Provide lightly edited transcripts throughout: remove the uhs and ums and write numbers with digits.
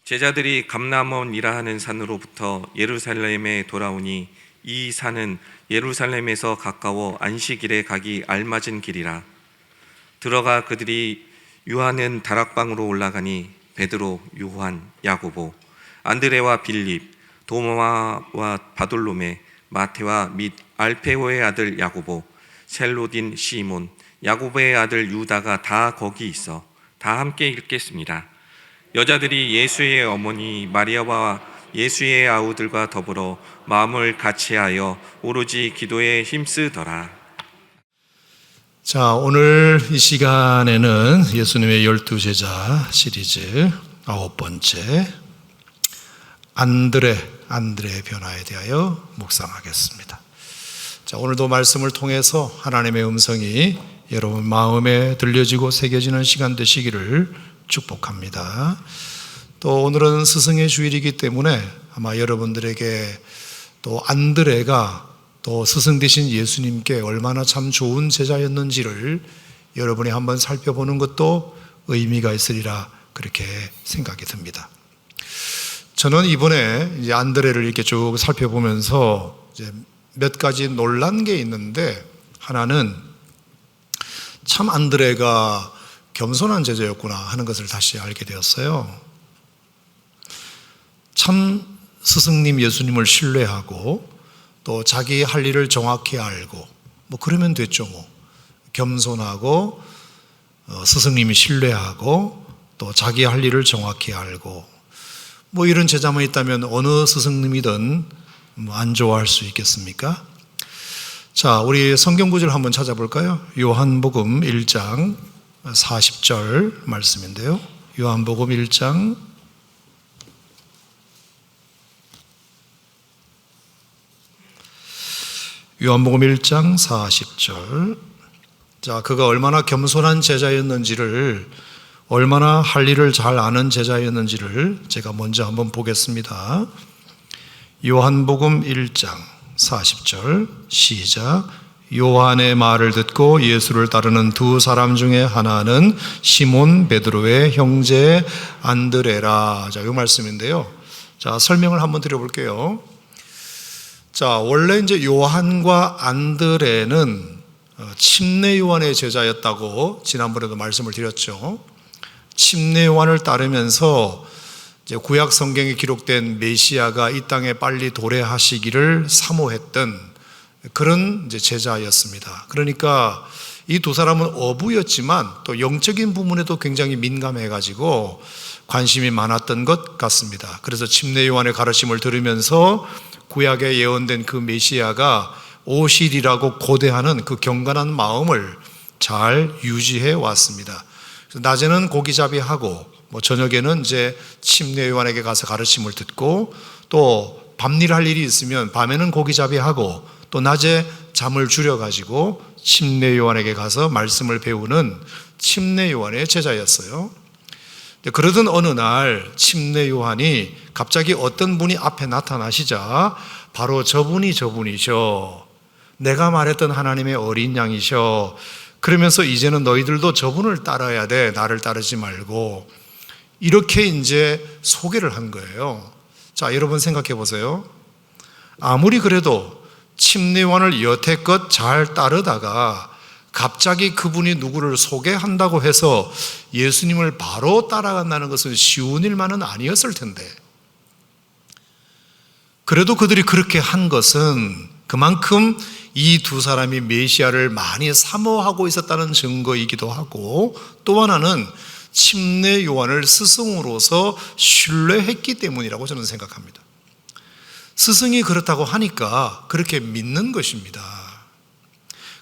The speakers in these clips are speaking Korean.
제자들이 감람원이라 하는 산으로부터 예루살렘에 돌아오니 이 산은 예루살렘에서 가까워 안식일에 가기 알맞은 길이라. 들어가 그들이 유하는 다락방으로 올라가니 베드로, 요한, 야고보, 안드레와 빌립, 도마와 바돌로메, 마테와 및 알페오의 아들 야고보, 셀로딘 시몬, 야고보의 아들 유다가 다 거기 있어 다 함께 읽겠습니다. 여자들이 예수의 어머니 마리아와 예수의 아우들과 더불어 마음을 같이하여 오로지 기도에 힘쓰더라. 자, 오늘 이 시간에는 예수님의 12제자 시리즈 9번째 안드레의 변화에 대하여 묵상하겠습니다. 자, 오늘도 말씀을 통해서 하나님의 음성이 여러분 마음에 들려지고 새겨지는 시간 되시기를 축복합니다. 또 오늘은 스승의 주일이기 때문에 아마 여러분들에게 또 안드레가 또 스승 되신 예수님께 얼마나 참 좋은 제자였는지를 여러분이 한번 살펴보는 것도 의미가 있으리라 그렇게 생각이 듭니다. 저는 이번에 이제 안드레를 이렇게 쭉 살펴보면서 이제 몇 가지 놀란 게 있는데, 하나는 참 안드레가 겸손한 제자였구나 하는 것을 다시 알게 되었어요. 참 스승님 예수님을 신뢰하고 또 자기 할 일을 정확히 알고 그러면 됐죠. 겸손하고 스승님이 신뢰하고 또 자기 할 일을 정확히 알고 이런 제자만 있다면 어느 스승님이든 안 좋아할 수 있겠습니까? 자, 우리 성경 구절 한번 찾아볼까요? 요한복음 1장 40절 말씀인데요. 요한복음 1장 40절. 자, 그가 얼마나 겸손한 제자였는지를, 얼마나 할 일을 잘 아는 제자였는지를 제가 먼저 한번 보겠습니다. 요한복음 1장 40절 시작. 요한의 말을 듣고 예수를 따르는 두 사람 중에 하나는 시몬 베드로의 형제 안드레라. 자, 이 말씀인데요. 자, 설명을 한번 드려볼게요. 자, 원래 이제 요한과 안드레는 침례 요한의 제자였다고 지난번에도 말씀을 드렸죠. 침례 요한을 따르면서 이제 구약 성경에 기록된 메시아가 이 땅에 빨리 도래하시기를 사모했던 그런 이제 제자였습니다. 그러니까 이 두 사람은 어부였지만 또 영적인 부분에도 굉장히 민감해가지고 관심이 많았던 것 같습니다. 그래서 침례 요한의 가르침을 들으면서 구약에 예언된 그 메시아가 오시리라고 고대하는 그 경건한 마음을 잘 유지해 왔습니다. 낮에는 고기잡이하고 저녁에는 이제 침례 요한에게 가서 가르침을 듣고 또 밤일 할 일이 있으면 밤에는 고기잡이하고 또 낮에 잠을 줄여가지고 침례 요한에게 가서 말씀을 배우는 침례 요한의 제자였어요. 그러던 어느 날 침례 요한이 갑자기 어떤 분이 앞에 나타나시자 바로 저분이셔. 내가 말했던 하나님의 어린 양이셔. 그러면서 이제는 너희들도 저분을 따라야 돼. 나를 따르지 말고. 이렇게 이제 소개를 한 거예요. 자, 여러분 생각해 보세요. 아무리 그래도 침례 요한을 여태껏 잘 따르다가 갑자기 그분이 누구를 소개한다고 해서 예수님을 바로 따라간다는 것은 쉬운 일만은 아니었을 텐데, 그래도 그들이 그렇게 한 것은 그만큼 이 두 사람이 메시아를 많이 사모하고 있었다는 증거이기도 하고, 또 하나는 침례 요한을 스승으로서 신뢰했기 때문이라고 저는 생각합니다. 스승이 그렇다고 하니까 그렇게 믿는 것입니다.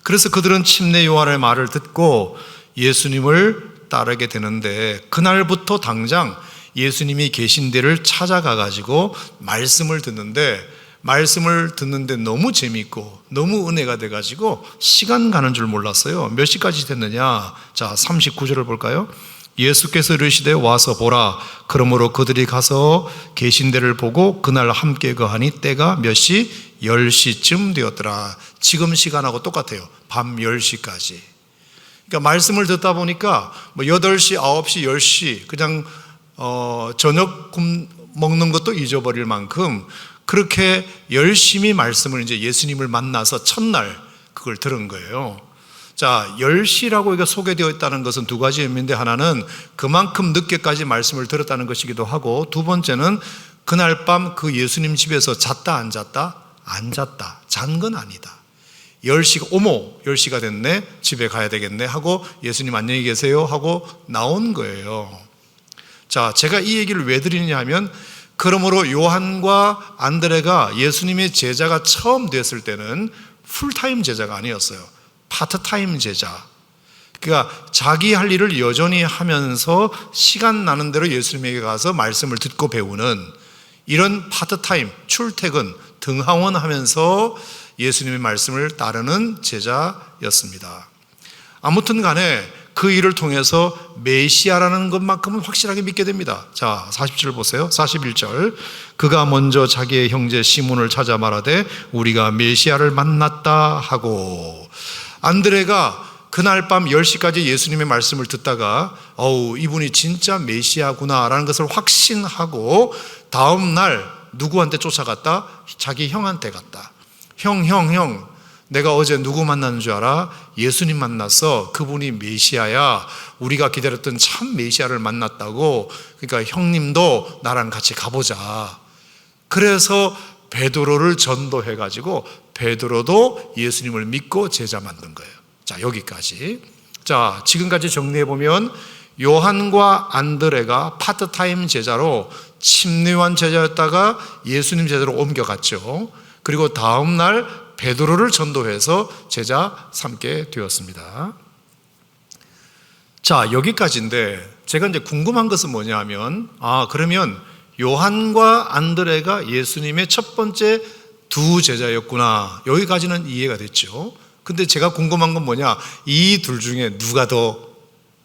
그래서 그들은 침례 요한의 말을 듣고 예수님을 따르게 되는데, 그날부터 당장 예수님이 계신 데를 찾아가 가지고 말씀을 듣는데 너무 재미있고 너무 은혜가 돼 가지고 시간 가는 줄 몰랐어요. 몇 시까지 됐느냐? 자, 39절을 볼까요? 예수께서 이르시되 와서 보라. 그러므로 그들이 가서 계신 데를 보고 그날 함께 거하니 때가 몇 시? 10시쯤 되었더라. 지금 시간하고 똑같아요. 밤 10시까지. 그러니까 말씀을 듣다 보니까 8시, 9시, 10시 그냥 저녁 먹는 것도 잊어버릴 만큼 그렇게 열심히 말씀을 이제 예수님을 만나서 첫날 그걸 들은 거예요. 자, 10시라고 이게 소개되어 있다는 것은 두 가지 의미인데, 하나는 그만큼 늦게까지 말씀을 들었다는 것이기도 하고, 두 번째는 그날 밤 그 예수님 집에서 잤다 안 잤다? 안 잤다. 잔 건 아니다. 10시가, 어머 10시가 됐네, 집에 가야 되겠네 하고 예수님 안녕히 계세요 하고 나온 거예요. 자, 제가 이 얘기를 왜 드리느냐 하면, 그러므로 요한과 안드레가 예수님의 제자가 처음 됐을 때는 풀타임 제자가 아니었어요. 파트타임 제자. 그러니까 자기 할 일을 여전히 하면서 시간 나는 대로 예수님에게 가서 말씀을 듣고 배우는 이런 파트타임, 출퇴근, 등하원하면서 예수님의 말씀을 따르는 제자였습니다. 아무튼 간에 그 일을 통해서 메시아라는 것만큼은 확실하게 믿게 됩니다. 자, 40절 보세요. 41절. 그가 먼저 자기의 형제 시몬을 찾아 말하되 우리가 메시아를 만났다 하고, 안드레가 그날 밤 10시까지 예수님의 말씀을 듣다가 이분이 진짜 메시아구나 라는 것을 확신하고 다음 날 누구한테 쫓아갔다? 자기 형한테 갔다. 형, 내가 어제 누구 만나는 줄 알아? 예수님 만났어. 그분이 메시아야. 우리가 기다렸던 참 메시아를 만났다고. 그러니까 형님도 나랑 같이 가보자. 그래서 베드로를 전도해가지고 베드로도 예수님을 믿고 제자 만든 거예요. 자, 여기까지. 자, 지금까지 정리해보면 요한과 안드레가 파트타임 제자로 침례요한 제자였다가 예수님 제자로 옮겨갔죠. 그리고 다음날 베드로를 전도해서 제자 삼게 되었습니다. 자, 여기까지인데 제가 이제 궁금한 것은 뭐냐 하면, 그러면 요한과 안드레가 예수님의 첫 번째 두 제자였구나. 여기까지는 이해가 됐죠. 근데 제가 궁금한 건 뭐냐, 이 둘 중에 누가 더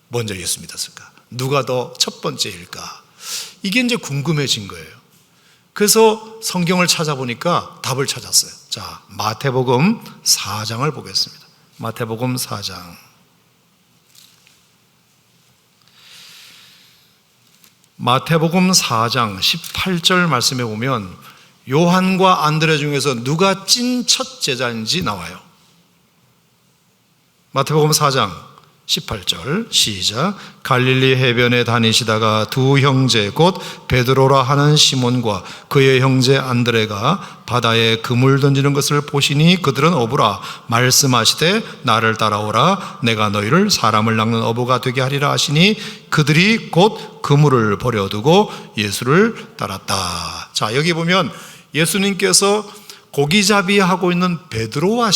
먼저 예수 믿었을까? 누가 더 첫 번째일까? 이게 이제 궁금해진 거예요. 그래서 성경을 찾아보니까 답을 찾았어요. 자, 마태복음 4장을 보겠습니다. 마태복음 4장. 마태복음 4장 18절 말씀에 보면 요한과 안드레 중에서 누가 찐 첫 제자인지 나와요. 마태복음 4장 18절 시작. 갈릴리 해변에 다니시다가 두 형제 곧 베드로라 하는 시몬과 그의 형제 안드레가 바다에 그물 던지는 것을 보시니 그들은 어부라. 말씀하시되 나를 따라오라. 내가 너희를 사람을 낚는 어부가 되게 하리라 하시니 그들이 곧 그물을 버려두고 예수를 따랐다. 자, 여기 보면 예수님께서 고기잡이 하고 있는 베드로와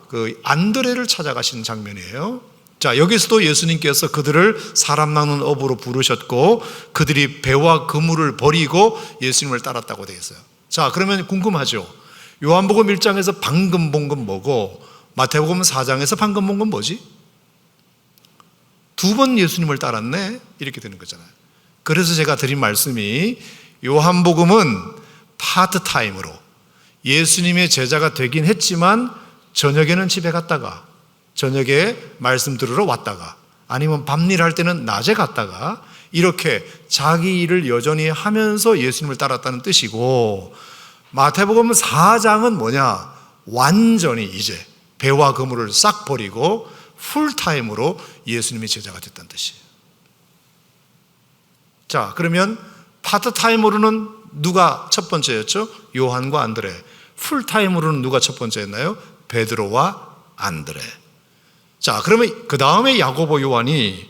그 안드레를 찾아가시는 장면이에요. 자, 여기서도 예수님께서 그들을 사람 낚는 어부로 부르셨고 그들이 배와 그물을 버리고 예수님을 따랐다고 되어 있어요. 자, 그러면 궁금하죠. 요한복음 1장에서 방금 본 건 뭐고 마태복음 4장에서 방금 본 건 뭐지? 두 번 예수님을 따랐네? 이렇게 되는 거잖아요. 그래서 제가 드린 말씀이 요한복음은 파트타임으로 예수님의 제자가 되긴 했지만 저녁에는 집에 갔다가 저녁에 말씀 들으러 왔다가 아니면 밤일 할 때는 낮에 갔다가 이렇게 자기 일을 여전히 하면서 예수님을 따랐다는 뜻이고, 마태복음 4장은 뭐냐? 완전히 이제 배와 그물을 싹 버리고 풀타임으로 예수님의 제자가 됐다는 뜻이에요. 자, 그러면 파트타임으로는 누가 첫 번째였죠? 요한과 안드레. 풀타임으로는 누가 첫 번째였나요? 베드로와 안드레. 자, 그러면 그 다음에 야고보 요한이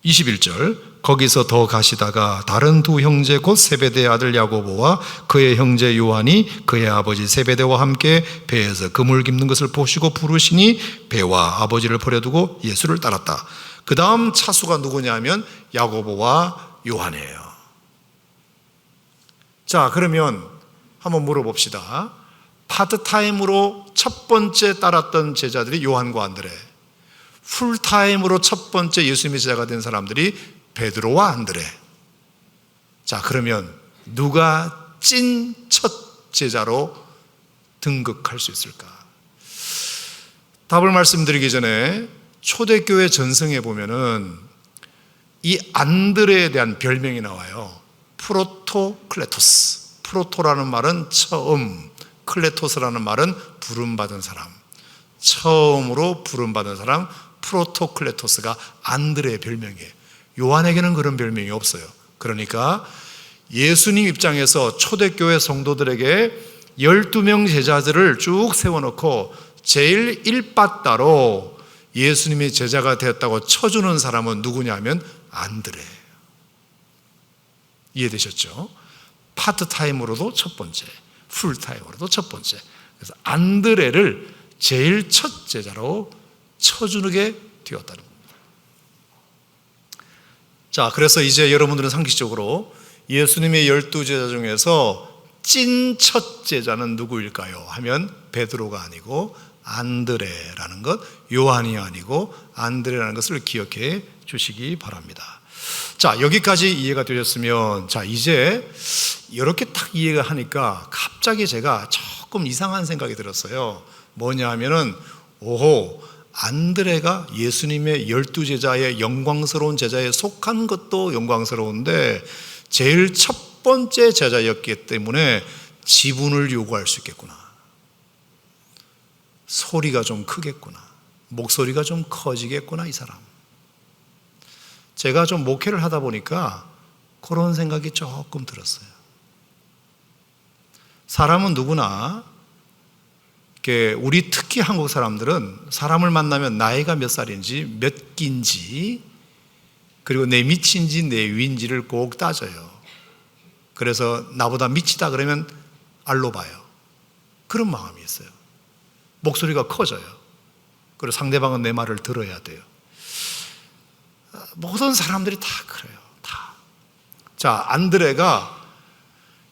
21절 거기서 더 가시다가 다른 두 형제 곧 세베대의 아들 야고보와 그의 형제 요한이 그의 아버지 세베대와 함께 배에서 그물 깁는 것을 보시고 부르시니 배와 아버지를 버려두고 예수를 따랐다. 그 다음 차수가 누구냐 하면 야고보와 요한이에요. 자, 그러면 한번 물어봅시다. 파트타임으로 첫 번째 따랐던 제자들이 요한과 안드레, 풀타임으로 첫 번째 예수님의 제자가 된 사람들이 베드로와 안드레. 자, 그러면 누가 찐 첫 제자로 등극할 수 있을까? 답을 말씀드리기 전에 초대교회 전승에 보면은 이 안드레에 대한 별명이 나와요. 프로토클레토스. 프로토라는 말은 처음, 클레토스라는 말은 부름받은 사람. 처음으로 부름받은 사람, 프로토클레토스가 안드레의 별명이에요. 요한에게는 그런 별명이 없어요. 그러니까 예수님 입장에서 초대교회 성도들에게 12명 제자들을 쭉 세워놓고 제일 일빠따로 예수님의 제자가 되었다고 쳐주는 사람은 누구냐면 안드레예요. 이해되셨죠? 파트타임으로도 첫 번째, 풀타임으로도 첫 번째. 그래서 안드레를 제일 첫 제자로 쳐주게 되었다는 겁니다. 자, 그래서 이제 여러분들은 상식적으로 예수님의 12제자 중에서 찐 첫 제자는 누구일까요? 하면 베드로가 아니고 안드레라는 것, 요한이 아니고 안드레라는 것을 기억해 주시기 바랍니다. 자, 여기까지 이해가 되셨으면, 자, 이제 이렇게 딱 이해가 하니까 갑자기 제가 조금 이상한 생각이 들었어요. 뭐냐 하면은, 오호, 안드레가 예수님의 12제자의 영광스러운 제자에 속한 것도 영광스러운데 제일 첫 번째 제자였기 때문에 지분을 요구할 수 있겠구나. 소리가 좀 크겠구나. 목소리가 좀 커지겠구나, 이 사람. 제가 좀 목회를 하다 보니까 그런 생각이 조금 들었어요. 사람은 누구나, 우리 특히 한국 사람들은 사람을 만나면 나이가 몇 살인지, 몇 끼인지, 그리고 내 밑인지 내 위인지를 꼭 따져요. 그래서 나보다 밑이다 그러면 알로 봐요. 그런 마음이 있어요. 목소리가 커져요. 그리고 상대방은 내 말을 들어야 돼요. 모든 사람들이 다 그래요. 다. 자, 안드레가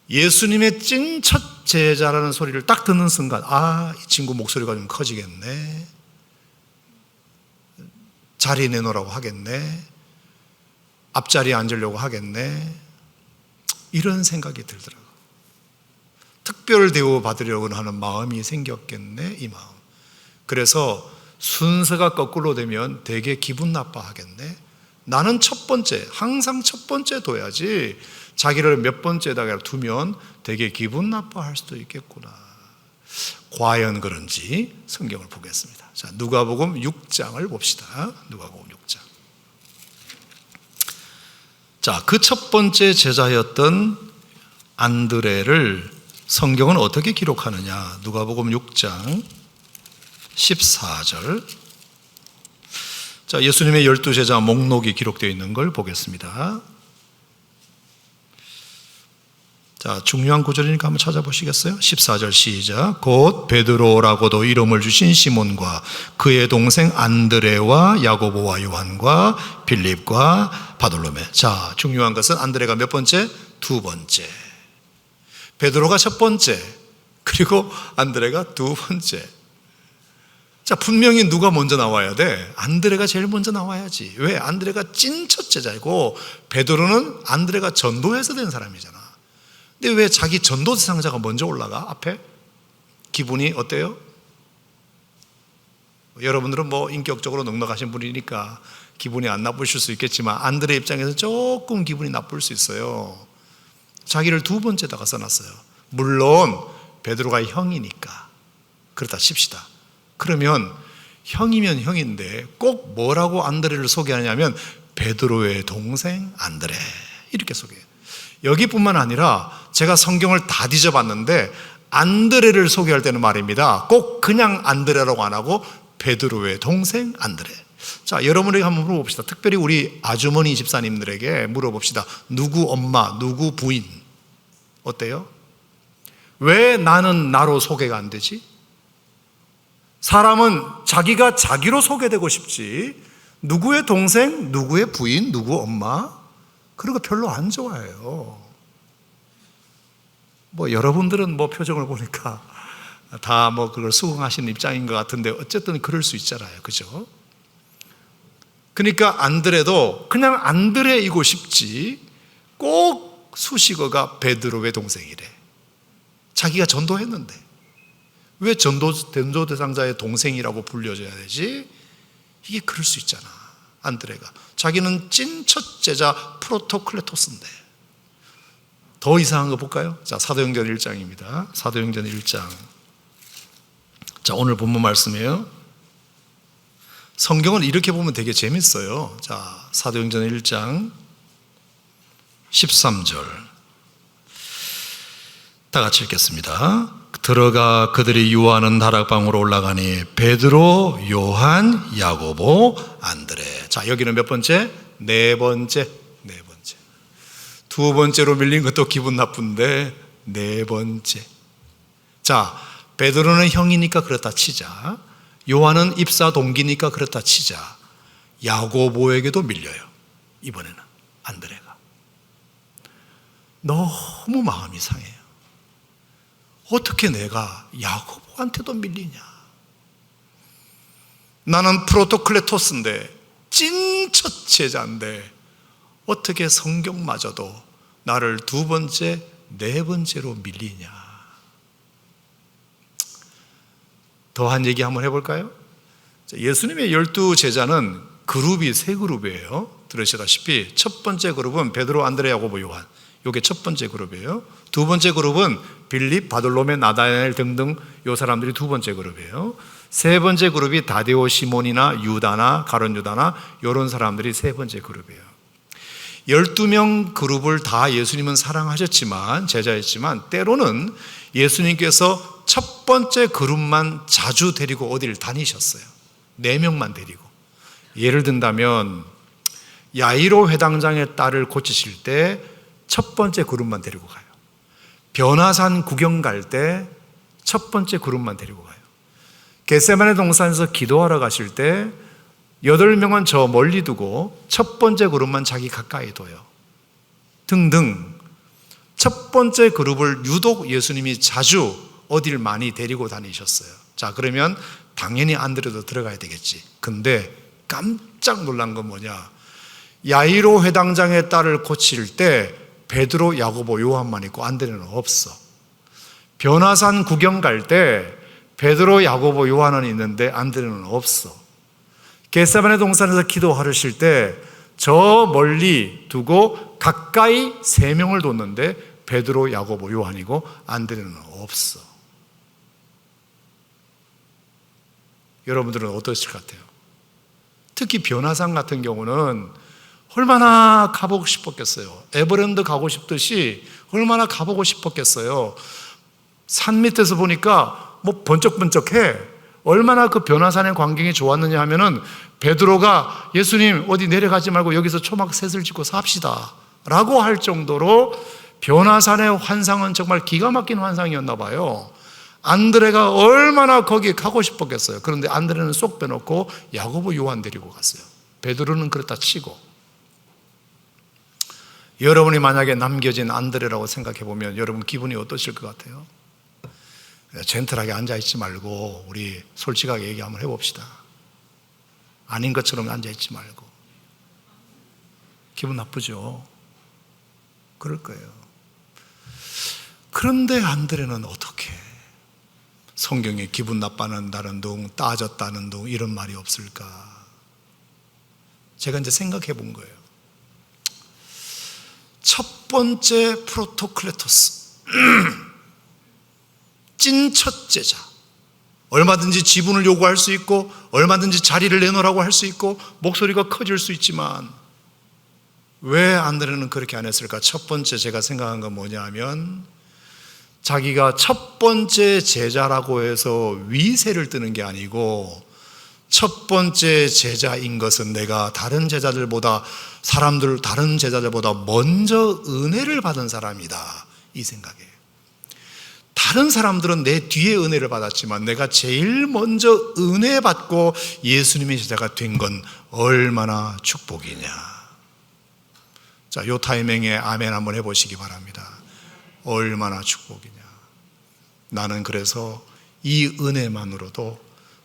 예수님의 찐 첫 제자라는 소리를 딱 듣는 순간, 아, 이 친구 목소리가 좀 커지겠네. 자리 내놓으라고 하겠네. 앞자리에 앉으려고 하겠네. 이런 생각이 들더라고요. 특별 대우 받으려고 하는 마음이 생겼겠네, 이 마음. 그래서 순서가 거꾸로 되면 되게 기분 나빠하겠네. 나는 첫 번째, 항상 첫 번째 둬야지 자기를 몇 번째다가 두면 되게 기분 나빠할 수도 있겠구나. 과연 그런지 성경을 보겠습니다. 자, 누가복음 6장을 봅시다. 누가복음 6장. 자, 그 첫 번째 제자였던 안드레를 성경은 어떻게 기록하느냐? 누가복음 6장 14절. 자, 예수님의 12제자 목록이 기록되어 있는 걸 보겠습니다. 자, 중요한 구절이니까 한번 찾아보시겠어요? 14절 시작. 곧 베드로라고도 이름을 주신 시몬과 그의 동생 안드레와 야고보와 요한과 빌립과 바돌로메. 자, 중요한 것은 안드레가 몇 번째? 두 번째. 베드로가 첫 번째, 그리고 안드레가 두 번째. 자, 분명히 누가 먼저 나와야 돼? 안드레가 제일 먼저 나와야지. 왜? 안드레가 찐 첫 제자이고 베드로는 안드레가 전도해서 된 사람이잖아. 근데 왜 자기 전도 대상자가 먼저 올라가? 앞에? 기분이 어때요? 여러분들은 뭐 인격적으로 넉넉하신 분이니까 기분이 안 나쁘실 수 있겠지만 안드레 입장에서 조금 기분이 나쁠 수 있어요. 자기를 두 번째다가 써놨어요. 물론 베드로가 형이니까 그렇다 칩시다. 그러면 형이면 형인데 꼭 뭐라고 안드레를 소개하냐면 베드로의 동생 안드레 이렇게 소개해요. 여기뿐만 아니라 제가 성경을 다 뒤져봤는데 안드레를 소개할 때는 말입니다, 꼭 그냥 안드레라고 안 하고 베드로의 동생 안드레. 자, 여러분에게 한번 물어봅시다. 특별히 우리 아주머니 집사님들에게 물어봅시다. 누구 엄마, 누구 부인. 어때요? 왜 나는 나로 소개가 안 되지? 사람은 자기가 자기로 소개되고 싶지 누구의 동생, 누구의 부인, 누구 엄마 그런 거 별로 안 좋아해요. 뭐 여러분들은 뭐 표정을 보니까 다 뭐 그걸 수긍하시는 입장인 것 같은데 어쨌든 그럴 수 있잖아요. 그죠? 그러니까 안드레도 그냥 안드레이고 싶지 꼭 수식어가 베드로의 동생이래. 자기가 전도했는데 왜 전도 대상자의 동생이라고 불려줘야 되지? 이게 그럴 수 있잖아. 안드레가. 자기는 찐 첫 제자 프로토클레토스인데. 더 이상한 거 볼까요? 자, 사도행전 1장입니다. 사도행전 1장. 자, 오늘 본문 말씀이에요. 성경은 이렇게 보면 되게 재밌어요. 자, 사도행전 1장 13절. 다 같이 읽겠습니다. 들어가 그들이 유하는 다락방으로 올라가니 베드로, 요한, 야고보, 안드레. 자, 여기는 몇 번째? 네 번째. 두 번째로 밀린 것도 기분 나쁜데 네 번째. 자, 베드로는 형이니까 그렇다 치자. 요한은 입사 동기니까 그렇다 치자. 야고보에게도 밀려요. 이번에는 안드레가. 너무 마음이 상해요. 어떻게 내가 야고보한테도 밀리냐? 나는 프로토클레토스인데 찐 첫 제자인데 어떻게 성경마저도 나를 두 번째, 네 번째로 밀리냐? 더한 얘기 한번 해볼까요? 예수님의 12 제자는 그룹이 세 그룹이에요. 들으시다시피 첫 번째 그룹은 베드로, 안드레, 야고보, 요한. 이게 첫 번째 그룹이에요. 두 번째 그룹은 빌립, 바돌로메, 나다나엘 등등 이 사람들이 두 번째 그룹이에요. 세 번째 그룹이 다데오, 시몬이나 유다나 가룟 유다나 이런 사람들이 세 번째 그룹이에요. 12명 그룹을 다 예수님은 사랑하셨지만, 제자였지만 때로는 예수님께서 첫 번째 그룹만 자주 데리고 어디를 다니셨어요. 4명만 데리고. 예를 든다면 야이로 회당장의 딸을 고치실 때 첫 번째 그룹만 데리고 가요. 변화산 구경 갈 때 첫 번째 그룹만 데리고 가요. 겟세마네 동산에서 기도하러 가실 때 8명은 저 멀리 두고 첫 번째 그룹만 자기 가까이 둬요. 등등. 첫 번째 그룹을 유독 예수님이 자주 어딜 많이 데리고 다니셨어요. 자, 그러면 당연히 안드레도 들어가야 되겠지. 근데 깜짝 놀란 건 뭐냐? 야이로 회당장의 딸을 고칠 때 베드로, 야고보, 요한만 있고 안드레는 없어. 변화산 구경 갈 때 베드로, 야고보, 요한은 있는데 안드레는 없어. 겟세마네 동산에서 기도하실 때 저 멀리 두고 가까이 3명을 뒀는데 베드로, 야고보, 요한이고 안드레는 없어. 여러분들은 어떠실 것 같아요? 특히 변화산 같은 경우는 얼마나 가보고 싶었겠어요. 에버랜드 가고 싶듯이 얼마나 가보고 싶었겠어요. 산 밑에서 보니까 뭐 번쩍번쩍해. 얼마나 그 변화산의 광경이 좋았느냐 하면은 베드로가 예수님 어디 내려가지 말고 여기서 초막셋을 짓고 삽시다 라고 할 정도로 변화산의 환상은 정말 기가 막힌 환상이었나 봐요. 안드레가 얼마나 거기에 가고 싶었겠어요. 그런데 안드레는 쏙 빼놓고 야고보, 요한 데리고 갔어요. 베드로는 그렇다 치고. 여러분이 만약에 남겨진 안드레라고 생각해 보면 여러분 기분이 어떠실 것 같아요? 젠틀하게 앉아있지 말고 우리 솔직하게 얘기 한번 해봅시다. 아닌 것처럼 앉아있지 말고. 기분 나쁘죠? 그럴 거예요. 그런데 안드레는 어떻게? 성경에 기분 나빠한다는 둥, 따졌다는 둥 이런 말이 없을까? 제가 이제 생각해 본 거예요. 첫 번째 프로토클레토스 찐 첫 제자. 얼마든지 지분을 요구할 수 있고 얼마든지 자리를 내놓으라고 할 수 있고 목소리가 커질 수 있지만 왜 안드레는 그렇게 안 했을까? 첫 번째 제가 생각한 건 뭐냐 하면 자기가 첫 번째 제자라고 해서 위세를 뜨는 게 아니고 첫 번째 제자인 것은 내가 다른 제자들보다 다른 제자들보다 먼저 은혜를 받은 사람이다 이 생각이에요. 다른 사람들은 내 뒤에 은혜를 받았지만 내가 제일 먼저 은혜 받고 예수님의 제자가 된 건 얼마나 축복이냐. 자, 요 타이밍에 아멘 한번 해보시기 바랍니다. 얼마나 축복이냐. 나는 그래서 이 은혜만으로도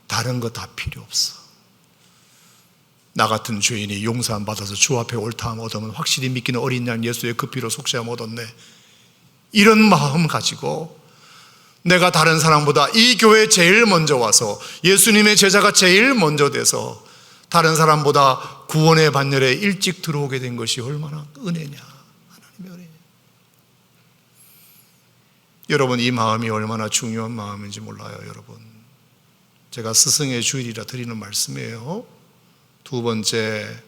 다른 거 다 필요 없어. 나 같은 죄인이 용서함 받아서 주 앞에 옳다함 얻으면 확실히 믿기는 어린 양 예수의 그 피로 속죄함 얻었네. 이런 마음 가지고 내가 다른 사람보다 이 교회에 제일 먼저 와서 예수님의 제자가 제일 먼저 돼서 다른 사람보다 구원의 반열에 일찍 들어오게 된 것이 얼마나 은혜냐, 하나님의 은혜냐. 여러분, 이 마음이 얼마나 중요한 마음인지 몰라요. 여러분, 제가 스승의 주일이라 드리는 말씀이에요. 두 번째,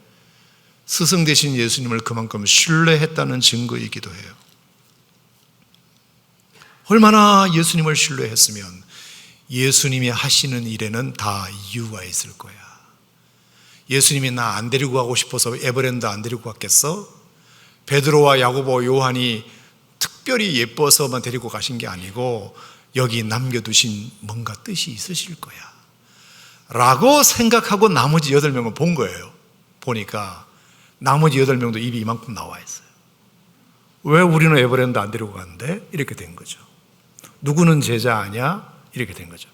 스승 되신 예수님을 그만큼 신뢰했다는 증거이기도 해요. 얼마나 예수님을 신뢰했으면 예수님이 하시는 일에는 다 이유가 있을 거야. 예수님이 나 안 데리고 가고 싶어서 에버랜드 안 데리고 갔겠어? 베드로와 야고보, 요한이 특별히 예뻐서만 데리고 가신 게 아니고 여기 남겨두신 뭔가 뜻이 있으실 거야 라고 생각하고 나머지 8명을 본 거예요. 보니까 나머지 8명도 입이 이만큼 나와 있어요. 왜 우리는 에버랜드 안 데리고 갔는데? 이렇게 된 거죠. 누구는 제자 아니야? 이렇게 된 거죠.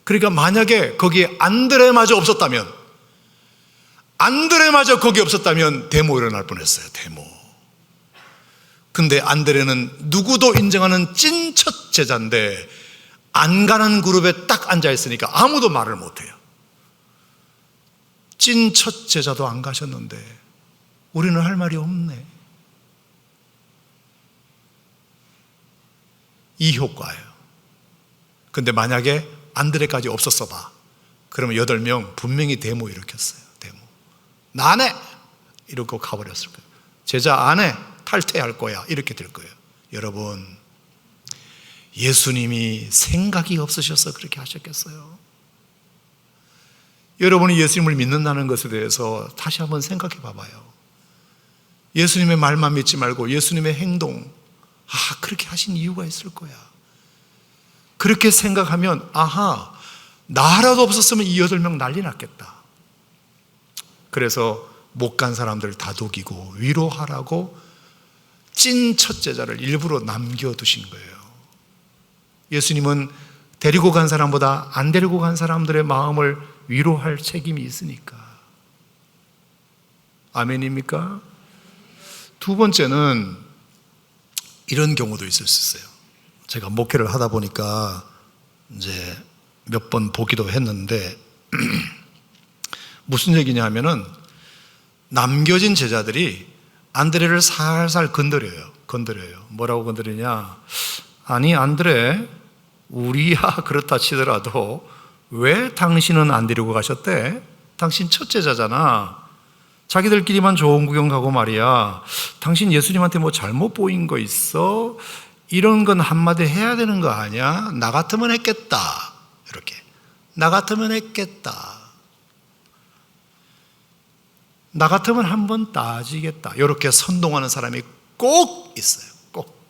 그러니까 만약에 거기에 안드레마저 없었다면, 안드레마저 거기 없었다면 데모 일어날 뻔했어요. 데모. 근데 안드레는 누구도 인정하는 찐 첫 제자인데 안 가는 그룹에 딱 앉아 있으니까 아무도 말을 못해요. 찐 첫 제자도 안 가셨는데 우리는 할 말이 없네. 이 효과예요. 근데 만약에 안드레까지 없었어 봐. 그러면 8명 분명히 데모 일으켰어요. 데모. 나 안 해! 이러고 가버렸을 거예요. 제자 안 해! 탈퇴할 거야. 이렇게 될 거예요. 여러분, 예수님이 생각이 없으셔서 그렇게 하셨겠어요? 여러분이 예수님을 믿는다는 것에 대해서 다시 한번 생각해 봐봐요. 예수님의 말만 믿지 말고 예수님의 행동, 그렇게 하신 이유가 있을 거야. 그렇게 생각하면 아하, 나 하나도 없었으면 이 8명 난리 났겠다. 그래서 못 간 사람들 다독이고 위로하라고 찐 첫 제자를 일부러 남겨두신 거예요. 예수님은 데리고 간 사람보다 안 데리고 간 사람들의 마음을 위로할 책임이 있으니까. 아멘입니까? 두 번째는 이런 경우도 있을 수 있어요. 제가 목회를 하다 보니까 이제 몇 번 보기도 했는데 무슨 얘기냐 하면은 남겨진 제자들이 안드레를 살살 건드려요. 뭐라고 건드리냐? 아니, 안드레, 우리야 그렇다 치더라도 왜 당신은 안 데리고 가셨대? 당신 첫 제자잖아. 자기들끼리만 좋은 구경 가고 말이야. 당신 예수님한테 뭐 잘못 보인 거 있어? 이런 건 한마디 해야 되는 거 아니야? 나 같으면 했겠다. 이렇게. 나 같으면 했겠다. 나 같으면 한번 따지겠다. 이렇게 선동하는 사람이 꼭 있어요. 꼭.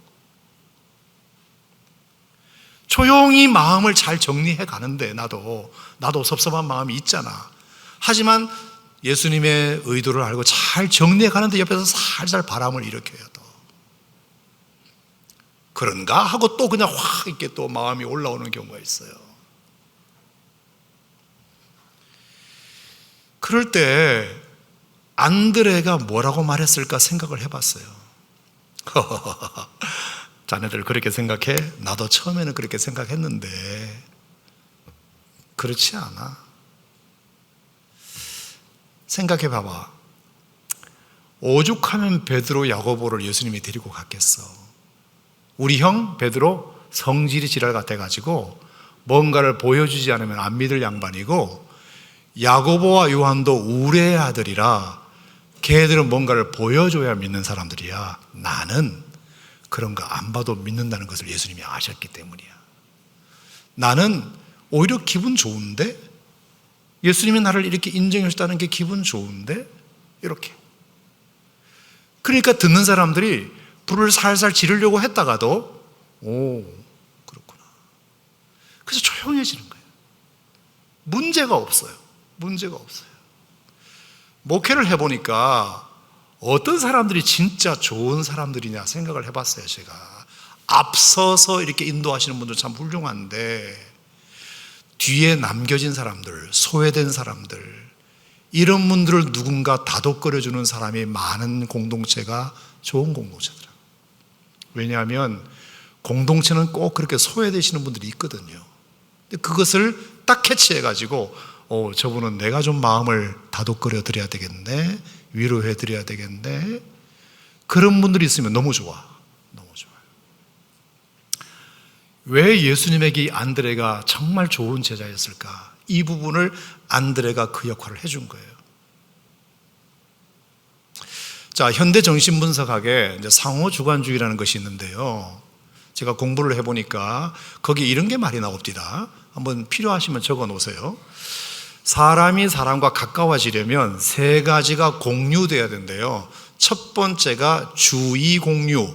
조용히 마음을 잘 정리해 가는데 나도 섭섭한 마음이 있잖아. 하지만 예수님의 의도를 알고 잘 정리해 가는데 옆에서 살살 바람을 일으켜요. 또. 그런가 하고 또 그냥 확 이렇게 또 마음이 올라오는 경우가 있어요. 그럴 때 안드레가 뭐라고 말했을까 생각을 해봤어요. 자네들 그렇게 생각해? 나도 처음에는 그렇게 생각했는데 그렇지 않아. 생각해 봐봐. 오죽하면 베드로, 야고보를 예수님이 데리고 갔겠어. 우리 형 베드로 성질이 지랄 같아가지고 뭔가를 보여주지 않으면 안 믿을 양반이고, 야고보와 요한도 우레의 아들이라 걔들은 뭔가를 보여줘야 믿는 사람들이야. 나는 그런 거 안 봐도 믿는다는 것을 예수님이 아셨기 때문이야. 나는 오히려 기분 좋은데? 예수님이 나를 이렇게 인정해 주다는 게 기분 좋은데? 이렇게. 그러니까 듣는 사람들이 불을 살살 지르려고 했다가도 오, 그렇구나. 그래서 조용해지는 거예요. 문제가 없어요. 문제가 없어요. 목회를 해보니까 어떤 사람들이 진짜 좋은 사람들이냐 생각을 해봤어요. 제가 앞서서 이렇게 인도하시는 분들 참 훌륭한데 뒤에 남겨진 사람들, 소외된 사람들, 이런 분들을 누군가 다독거려주는 사람이 많은 공동체가 좋은 공동체더라. 왜냐하면 공동체는 꼭 그렇게 소외되시는 분들이 있거든요. 근데 그것을 딱 캐치해가지고 저분은 내가 좀 마음을 다독거려 드려야 되겠네, 위로해 드려야 되겠네. 그런 분들이 있으면 너무 좋아. 너무 좋아요. 왜 예수님에게 이 안드레가 정말 좋은 제자였을까? 이 부분을 안드레가 그 역할을 해준 거예요. 자, 현대 정신분석학에 이제 상호주관주의라는 것이 있는데요. 제가 공부를 해보니까 거기 이런 게 말이 나옵니다. 한번 필요하시면 적어 놓으세요. 사람이 사람과 가까워지려면 세 가지가 공유돼야 된대요. 첫 번째가 주의 공유,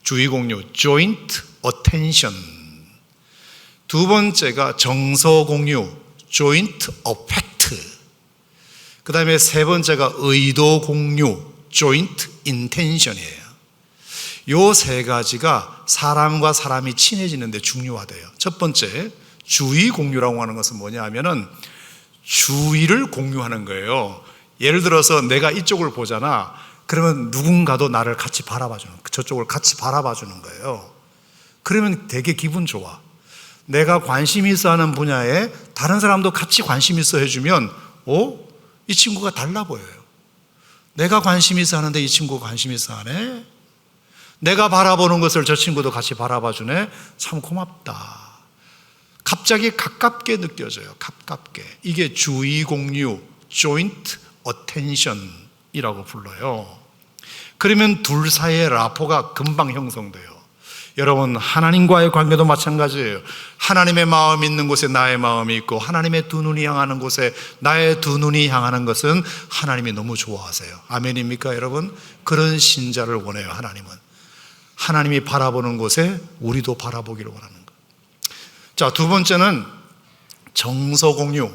joint attention. 두 번째가 정서 공유, joint affect. 그 다음에 세 번째가 의도 공유, joint intention이에요. 요 세 가지가 사람과 사람이 친해지는데 중요하대요. 첫 번째, 주의 공유라고 하는 것은 뭐냐 하면은 주의를 공유하는 거예요. 예를 들어서 내가 이쪽을 보잖아. 그러면 누군가도 나를 같이 바라봐주는, 저쪽을 같이 바라봐주는 거예요. 그러면 되게 기분 좋아. 내가 관심 있어 하는 분야에 다른 사람도 같이 관심 있어 해주면 이 친구가 달라 보여요. 내가 관심 있어 하는데 이 친구가 관심 있어 하네. 내가 바라보는 것을 저 친구도 같이 바라봐주네. 참 고맙다. 갑자기 가깝게 느껴져요. 가깝게. 이게 주의 공유, joint attention이라고 불러요. 그러면 둘 사이의 라포가 금방 형성돼요. 여러분, 하나님과의 관계도 마찬가지예요. 하나님의 마음이 있는 곳에 나의 마음이 있고 하나님의 두 눈이 향하는 곳에 나의 두 눈이 향하는 것은 하나님이 너무 좋아하세요. 아멘입니까, 여러분? 그런 신자를 원해요. 하나님이 바라보는 곳에 우리도 바라보기를 원하는 거예요. 자, 두 번째는 정서 공유,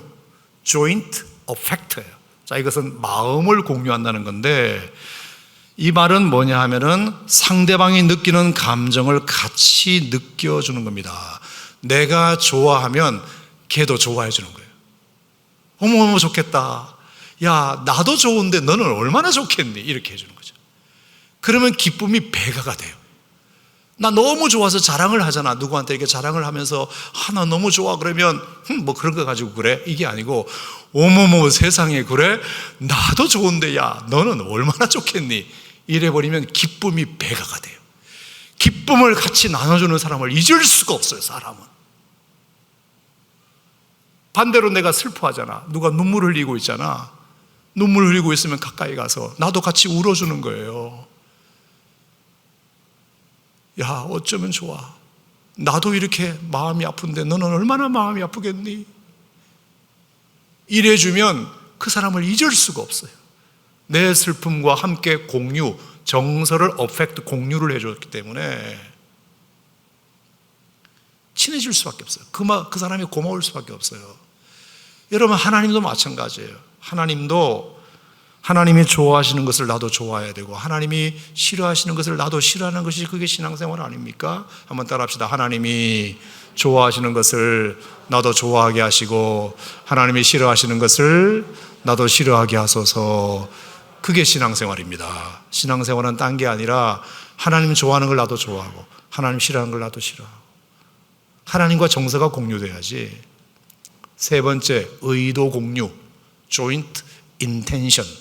joint affect예요. 자, 이것은 마음을 공유한다는 건데, 이 말은 뭐냐 하면은 상대방이 느끼는 감정을 같이 느껴주는 겁니다. 내가 좋아하면 걔도 좋아해 주는 거예요. 어머 좋겠다. 야, 나도 좋은데 너는 얼마나 좋겠니? 이렇게 해주는 거죠. 그러면 기쁨이 배가가 돼요. 나 너무 좋아서 자랑을 하잖아. 누구한테 이렇게 자랑을 하면서 나 너무 좋아 그러면 뭐 그런 거 가지고 그래? 이게 아니고 어머머 세상에 그래? 나도 좋은데 야 너는 얼마나 좋겠니? 이래버리면 기쁨이 배가가 돼요. 기쁨을 같이 나눠주는 사람을 잊을 수가 없어요. 사람은. 반대로 내가 슬퍼하잖아. 누가 눈물 흘리고 있잖아. 눈물 흘리고 있으면 가까이 가서 나도 같이 울어주는 거예요. 야, 어쩌면 좋아. 나도 이렇게 마음이 아픈데 너는 얼마나 마음이 아프겠니? 이래주면 그 사람을 잊을 수가 없어요. 내 슬픔과 함께 공유, 정서를 어펙트, 공유를 해줬기 때문에 친해질 수밖에 없어요. 그 사람이 고마울 수밖에 없어요. 여러분, 하나님도 마찬가지예요. 하나님이 좋아하시는 것을 나도 좋아해야 되고 하나님이 싫어하시는 것을 나도 싫어하는 것이 그게 신앙생활 아닙니까? 한번 따라합시다. 하나님이 좋아하시는 것을 나도 좋아하게 하시고 하나님이 싫어하시는 것을 나도 싫어하게 하소서. 그게 신앙생활입니다. 신앙생활은 딴 게 아니라 하나님 좋아하는 걸 나도 좋아하고 하나님 싫어하는 걸 나도 싫어하고 하나님과 정서가 공유돼야지. 세 번째, 의도 공유, joint intention.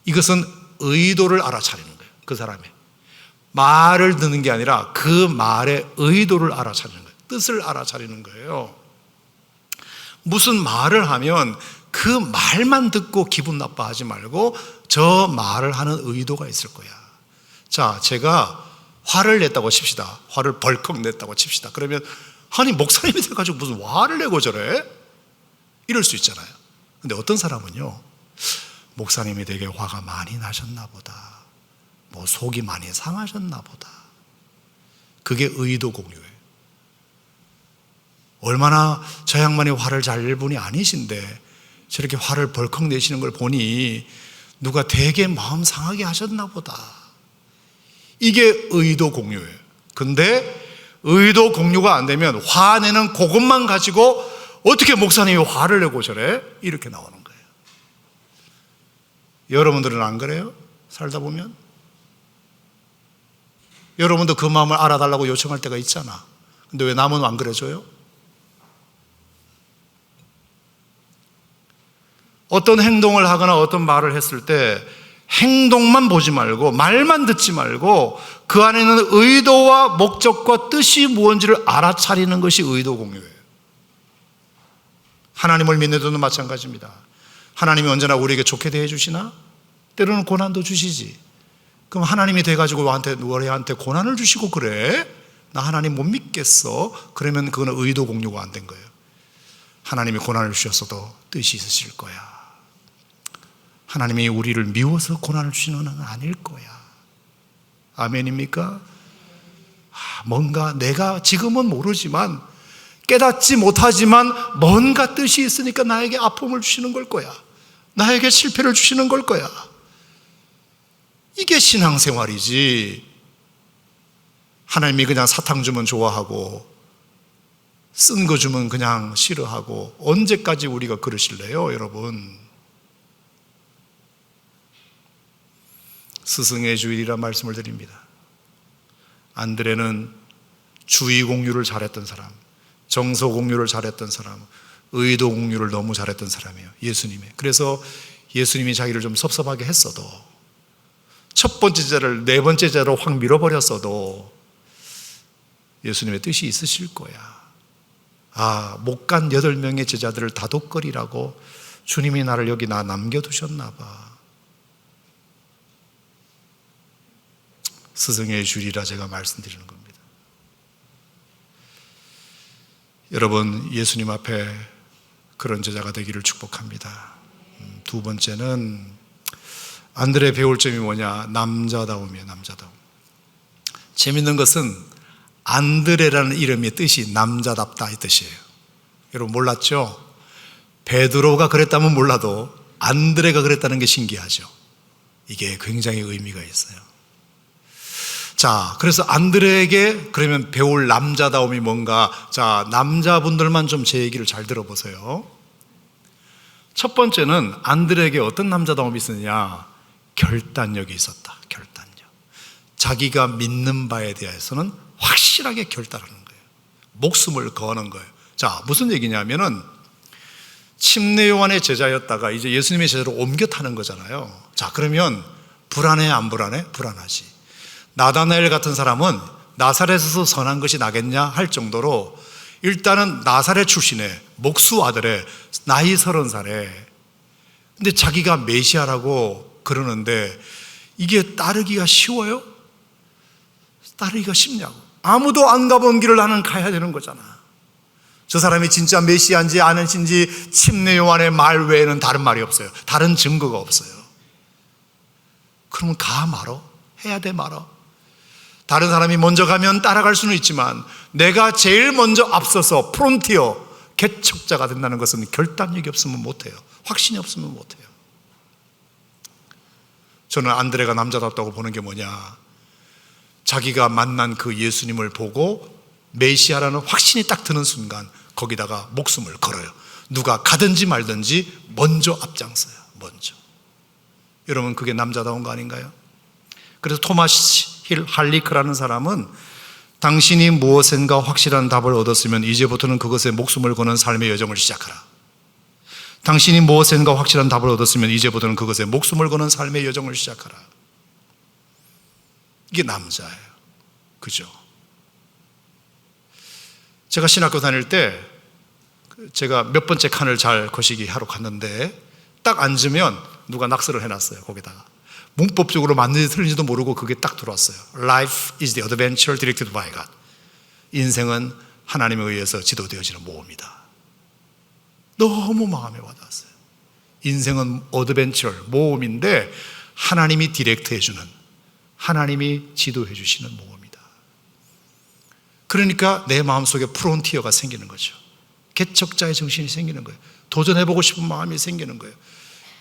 이것은 의도를 알아차리는 거예요. 그 사람의 말을 듣는 게 아니라 그 말의 의도를 알아차리는 거예요. 뜻을 알아차리는 거예요. 무슨 말을 하면 그 말만 듣고 기분 나빠하지 말고 저 말을 하는 의도가 있을 거야. 자, 제가 화를 냈다고 칩시다. 화를 벌컥 냈다고 칩시다. 그러면 아니 목사님이 돼가지고 무슨 화를 내고 저래? 이럴 수 있잖아요. 근데 어떤 사람은요, 목사님이 되게 화가 많이 나셨나 보다, 뭐 속이 많이 상하셨나 보다. 그게 의도 공유예요. 얼마나 저 양반이 화를 잘 낼 분이 아니신데 저렇게 화를 벌컥 내시는 걸 보니 누가 되게 마음 상하게 하셨나 보다. 이게 의도 공유예요. 근데 의도 공유가 안 되면 화내는 그것만 가지고 어떻게 목사님이 화를 내고 저래? 이렇게 나오는 거예요. 여러분들은 안 그래요? 살다 보면? 여러분도 그 마음을 알아달라고 요청할 때가 있잖아. 근데 왜 남은 안 그래줘요? 어떤 행동을 하거나 어떤 말을 했을 때 행동만 보지 말고 말만 듣지 말고 그 안에 있는 의도와 목적과 뜻이 무엇인지를 알아차리는 것이 의도 공유예요. 하나님을 믿는 데도 마찬가지입니다. 하나님이 언제나 우리에게 좋게 대해 주시나? 때로는 고난도 주시지. 그럼 하나님이 돼가지고 우리한테 고난을 주시고 그래? 나 하나님 못 믿겠어. 그러면 그거는 의도 공유가 안 된 거예요. 하나님이 고난을 주셨어도 뜻이 있으실 거야. 하나님이 우리를 미워서 고난을 주시는 건 아닐 거야. 아멘입니까? 뭔가 내가 지금은 모르지만 깨닫지 못하지만 뭔가 뜻이 있으니까 나에게 아픔을 주시는 걸 거야. 나에게 실패를 주시는 걸 거야. 이게 신앙생활이지. 하나님이 그냥 사탕 주면 좋아하고 쓴 거 주면 그냥 싫어하고 언제까지 우리가 그러실래요, 여러분? 스승의 주일이라 말씀을 드립니다. 안드레는 주의 공유를 잘했던 사람, 정서 공유를 잘했던 사람, 의도 공유를 너무 잘했던 사람이에요, 예수님의. 그래서 예수님이 자기를 좀 섭섭하게 했어도, 첫 번째 제자를 네 번째 제자로 확 밀어버렸어도 예수님의 뜻이 있으실 거야. 못 간 8명의 제자들을 다독거리라고 주님이 나를 여기 남겨두셨나 봐. 스승의 주리라 제가 말씀드리는 겁니다. 여러분, 예수님 앞에 그런 제자가 되기를 축복합니다. 두 번째는 안드레 배울 점이 뭐냐? 남자다움이에요. 남자다움. 재밌는 것은 안드레라는 이름의 뜻이 남자답다 이 뜻이에요. 여러분 몰랐죠? 베드로가 그랬다면 몰라도 안드레가 그랬다는 게 신기하죠. 이게 굉장히 의미가 있어요. 자, 그래서 안드레에게 그러면 배울 남자다움이 뭔가? 자, 남자분들만 좀 제 얘기를 잘 들어보세요. 첫 번째는 안드레에게 어떤 남자다움이 있었냐? 결단력이 있었다. 결단력. 자기가 믿는 바에 대해서는 확실하게 결단하는 거예요. 목숨을 거는 거예요. 자, 무슨 얘기냐면은 침례 요한의 제자였다가 이제 예수님의 제자로 옮겨 타는 거잖아요. 자, 그러면 불안해 안 불안해? 불안하지. 나다나엘 같은 사람은 나사렛에서 선한 것이 나겠냐 할 정도로 일단은 나사렛 출신의 목수 아들의 나이 30살에 근데 자기가 메시아라고 그러는데 이게 따르기가 쉬워요? 따르기가 쉽냐고. 아무도 안 가본 길을 나는 가야 되는 거잖아. 저 사람이 진짜 메시아인지 아닌지 침례 요한의 말 외에는 다른 말이 없어요. 다른 증거가 없어요. 그러면 가 말어? 해야 돼 말어? 다른 사람이 먼저 가면 따라갈 수는 있지만 내가 제일 먼저 앞서서 프론티어, 개척자가 된다는 것은 결단력이 없으면 못해요. 확신이 없으면 못해요. 저는 안드레가 남자답다고 보는 게 뭐냐? 자기가 만난 그 예수님을 보고 메시아라는 확신이 딱 드는 순간 거기다가 목숨을 걸어요. 누가 가든지 말든지 먼저 앞장서요. 먼저. 여러분 그게 남자다운 거 아닌가요? 그래서 토마스 힐 할리크라는 사람은 당신이 무엇인가 확실한 답을 얻었으면 이제부터는 그것에 목숨을 거는 삶의 여정을 시작하라. 당신이 무엇인가 확실한 답을 얻었으면 이제부터는 그것에 목숨을 거는 삶의 여정을 시작하라. 이게 남자예요. 그죠? 제가 신학교 다닐 때 제가 몇 번째 칸을 잘 거시기 하러 갔는데 딱 앉으면 누가 낙서를 해놨어요. 거기다가 문법적으로 맞는지 틀린지도 모르고 그게 딱 들어왔어요. Life is the adventure directed by God. 인생은 하나님에 의해서 지도되어지는 모험이다. 너무 마음에 와닿았어요. 인생은 어드벤처, 모험인데 하나님이 디렉트 해주는, 하나님이 지도해 주시는 모험이다. 그러니까 내 마음속에 프론티어가 생기는 거죠. 개척자의 정신이 생기는 거예요. 도전해보고 싶은 마음이 생기는 거예요.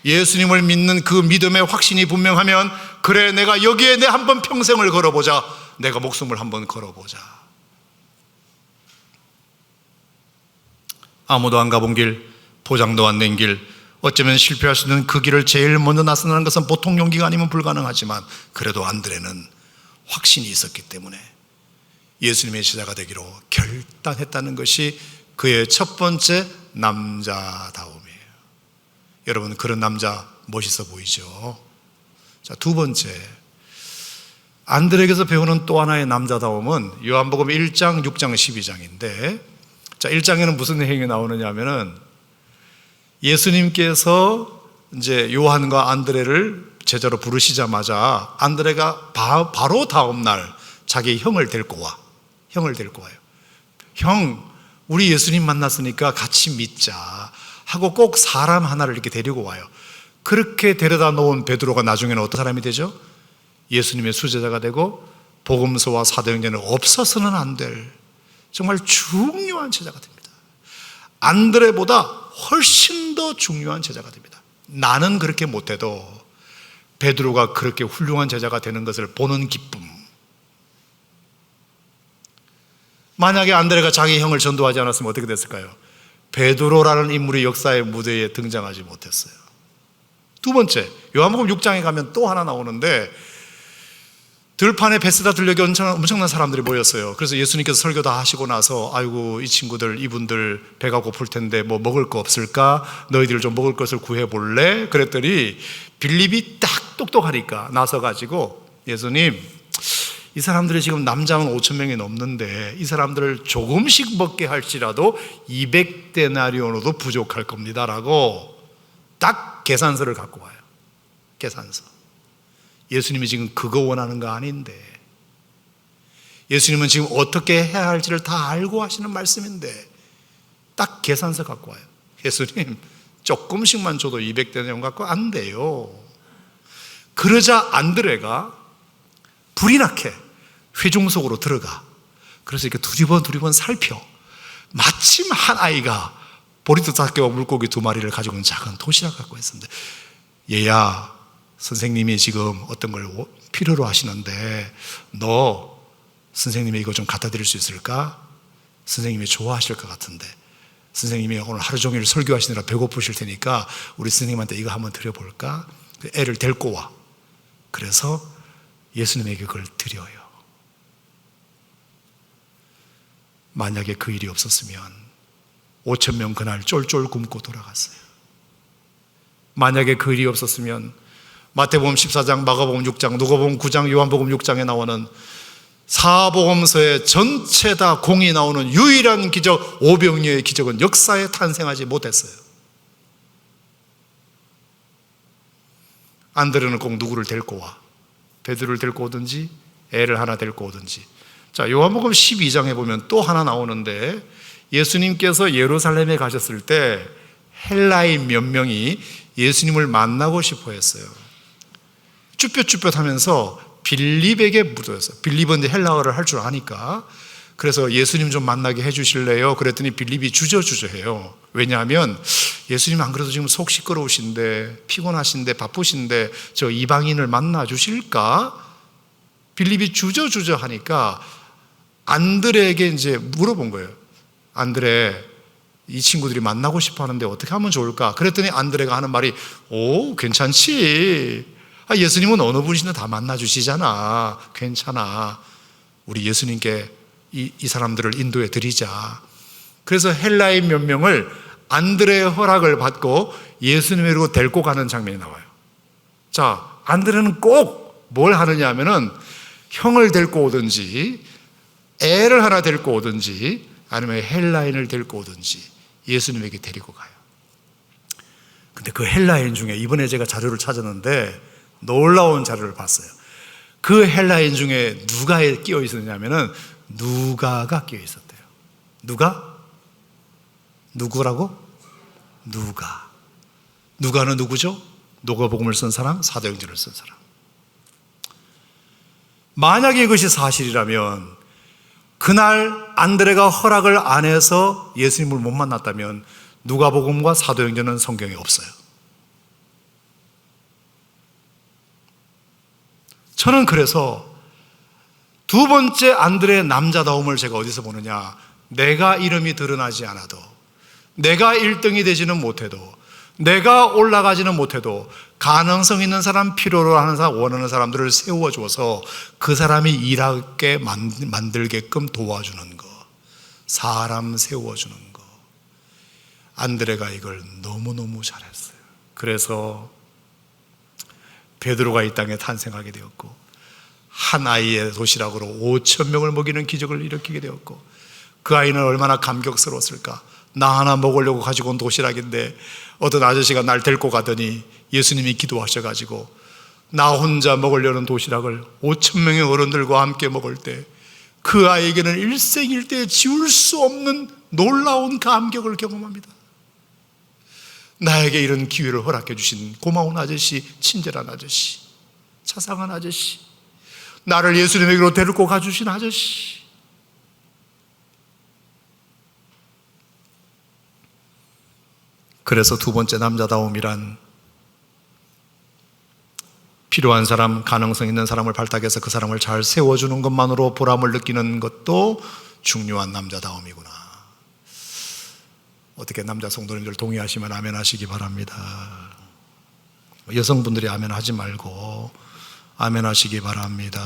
예수님을 믿는 그 믿음의 확신이 분명하면 그래 내가 여기에 내 한번 평생을 걸어보자. 내가 목숨을 한번 걸어보자. 아무도 안 가본 길, 보장도 안 된 길, 어쩌면 실패할 수 있는 그 길을 제일 먼저 나서는 것은 보통 용기가 아니면 불가능하지만 그래도 안드레는 확신이 있었기 때문에 예수님의 제자가 되기로 결단했다는 것이 그의 첫 번째 남자다움이에요. 여러분, 그런 남자 멋있어 보이죠? 자, 두 번째, 안드레에게서 배우는 또 하나의 남자다움은 요한복음 1장, 6장, 12장인데, 자, 1장에는 무슨 내용이 나오느냐 하면은 예수님께서 이제 요한과 안드레를 제자로 부르시자마자 안드레가 바로 다음 날 자기 형을 데리고 와요. 형, 우리 예수님 만났으니까 같이 믿자 하고 꼭 사람 하나를 이렇게 데리고 와요. 그렇게 데려다 놓은 베드로가 나중에는 어떤 사람이 되죠? 예수님의 수제자가 되고 복음서와 사도행전은 없어서는 안 될 정말 중요한 제자가 됩니다. 안드레보다 훨씬 더 중요한 제자가 됩니다. 나는 그렇게 못해도 베드로가 그렇게 훌륭한 제자가 되는 것을 보는 기쁨. 만약에 안드레가 자기 형을 전도하지 않았으면 어떻게 됐을까요? 베드로라는 인물이 역사의 무대에 등장하지 못했어요. 두 번째, 요한복음 6장에 가면 또 하나 나오는데 들판에 베스다 들녘에 엄청난 사람들이 모였어요. 그래서 예수님께서 설교 다 하시고 나서 아이고 이 친구들 이분들 배가 고플 텐데 뭐 먹을 거 없을까? 너희들 좀 먹을 것을 구해볼래? 그랬더니 빌립이 딱 똑똑하니까 나서가지고 예수님, 이 사람들이 지금 남자는 5,000명이 넘는데 이 사람들을 조금씩 먹게 할지라도 200데나리온으로도 부족할 겁니다 라고 딱 계산서를 갖고 와요. 계산서. 예수님이 지금 그거 원하는 거 아닌데, 예수님은 지금 어떻게 해야 할지를 다 알고 하시는 말씀인데 딱 계산서 갖고 와요. 예수님, 조금씩만 줘도 200데나리온 갖고 안 돼요. 그러자 안드레가 불이 나게 회중 속으로 들어가. 그래서 이렇게 두리번 살펴. 마침 한 아이가 보리떡 5개와 물고기 2마리를 가지고 있는 작은 도시락 갖고 있었는데, 얘야, 선생님이 지금 어떤 걸 필요로 하시는데 너 선생님이 이거 좀 갖다 드릴 수 있을까? 선생님이 좋아하실 것 같은데, 선생님이 오늘 하루 종일 설교하시느라 배고프실 테니까 우리 선생님한테 이거 한번 드려볼까? 애를 데리고 와. 그래서 예수님에게 그걸 드려요. 만약에 그 일이 없었으면 5,000명 그날 쫄쫄 굶고 돌아갔어요. 만약에 그 일이 없었으면 마태복음 14장, 마가복음 6장, 누가복음 9장, 요한복음 6장에 나오는 사복음서에 전체 다 공이 나오는 유일한 기적, 오병이어의 기적은 역사에 탄생하지 못했어요. 안드레는 꼭 누구를 데리고 와. 베드로를 데리고 오든지 애를 하나 데리고 오든지. 자, 요한복음 12장에 보면 또 하나 나오는데, 예수님께서 예루살렘에 가셨을 때 헬라인 몇 명이 예수님을 만나고 싶어 했어요. 쭈뼛쭈뼛하면서 빌립에게 묻어였어요. 빌립은 이제 헬라어를 할 줄 아니까. 그래서 예수님 좀 만나게 해주실래요? 그랬더니 빌립이 주저주저해요. 왜냐하면 예수님 안 그래도 지금 속 시끄러우신데, 피곤하신데, 바쁘신데 저 이방인을 만나 주실까? 빌립이 주저주저하니까 안드레에게 이제 물어본 거예요. 안드레, 이 친구들이 만나고 싶어 하는데 어떻게 하면 좋을까? 그랬더니 안드레가 하는 말이, 오, 괜찮지. 예수님은 어느 분이시든 다 만나주시잖아. 괜찮아. 우리 예수님께 이 사람들을 인도해 드리자. 그래서 헬라인 몇 명을 안드레의 허락을 받고 예수님으로 데리고 가는 장면이 나와요. 자, 안드레는 꼭 뭘 하느냐 하면은 형을 데리고 오든지 애를 하나 데리고 오든지 아니면 헬라인을 데리고 오든지 예수님에게 데리고 가요. 근데 그 헬라인 중에 이번에 제가 자료를 찾았는데 놀라운 자료를 봤어요. 그 헬라인 중에 누가 끼어 있었냐면은 누가가 끼어 있었대요. 누가? 누구라고? 누가. 누가는 누구죠? 누가복음을 쓴 사람, 사도행전을 쓴 사람. 만약에 이것이 사실이라면 그날 안드레가 허락을 안 해서 예수님을 못 만났다면 누가복음과 사도행전은 성경에 없어요. 저는 그래서 두 번째 안드레의 남자다움을 제가 어디서 보느냐, 내가 이름이 드러나지 않아도, 내가 1등이 되지는 못해도, 내가 올라가지는 못해도 가능성 있는 사람, 필요로 하는 사람, 원하는 사람들을 세워줘서 그 사람이 일하게 만들게끔 도와주는 거, 사람 세워주는 거. 안드레가 이걸 너무너무 잘했어요. 그래서 베드로가 이 땅에 탄생하게 되었고, 한 아이의 도시락으로 5천 명을 먹이는 기적을 일으키게 되었고, 그 아이는 얼마나 감격스러웠을까. 나 하나 먹으려고 가지고 온 도시락인데 어떤 아저씨가 날 데리고 가더니 예수님이 기도하셔가지고 나 혼자 먹으려는 도시락을 5천 명의 어른들과 함께 먹을 때 그 아이에게는 일생일대에 지울 수 없는 놀라운 감격을 경험합니다. 나에게 이런 기회를 허락해 주신 고마운 아저씨, 친절한 아저씨, 자상한 아저씨, 나를 예수님에게로 데리고 가주신 아저씨. 그래서 두 번째 남자다움이란 필요한 사람, 가능성 있는 사람을 발탁해서 그 사람을 잘 세워주는 것만으로 보람을 느끼는 것도 중요한 남자다움이구나. 어떻게 남자 성도님들 동의하시면 아멘 하시기 바랍니다. 여성분들이 아멘 하지 말고 아멘 하시기 바랍니다.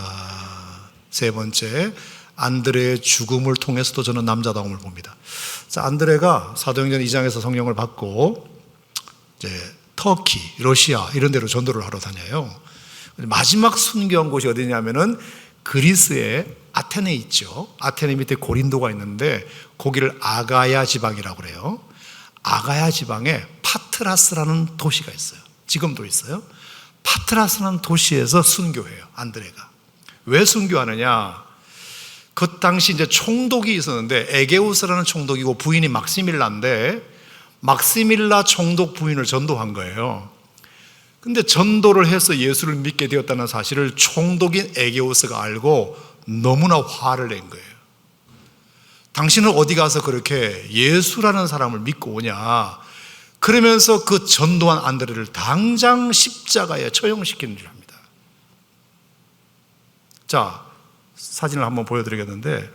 세 번째, 안드레의 죽음을 통해서도 저는 남자다움을 봅니다. 자, 안드레가 사도행전 2장에서 성령을 받고 이제 터키, 러시아 이런 데로 전도를 하러 다녀요. 마지막 순교한 곳이 어디냐면은 그리스의 아테네 있죠. 아테네 밑에 고린도가 있는데 거기를 아가야 지방이라고 그래요. 아가야 지방에 파트라스라는 도시가 있어요. 지금도 있어요. 파트라스라는 도시에서 순교해요, 안드레가. 왜 순교하느냐? 그 당시 이제 총독이 있었는데 에게우스라는 총독이고 부인이 막시밀라인데 막시밀라 총독 부인을 전도한 거예요. 근데 전도를 해서 예수를 믿게 되었다는 사실을 총독인 에게우스가 알고 너무나 화를 낸 거예요. 당신은 어디 가서 그렇게 예수라는 사람을 믿고 오냐? 그러면서 그 전도한 안드레를 당장 십자가에 처형시키는 줄 합니다. 자, 사진을 한번 보여드리겠는데,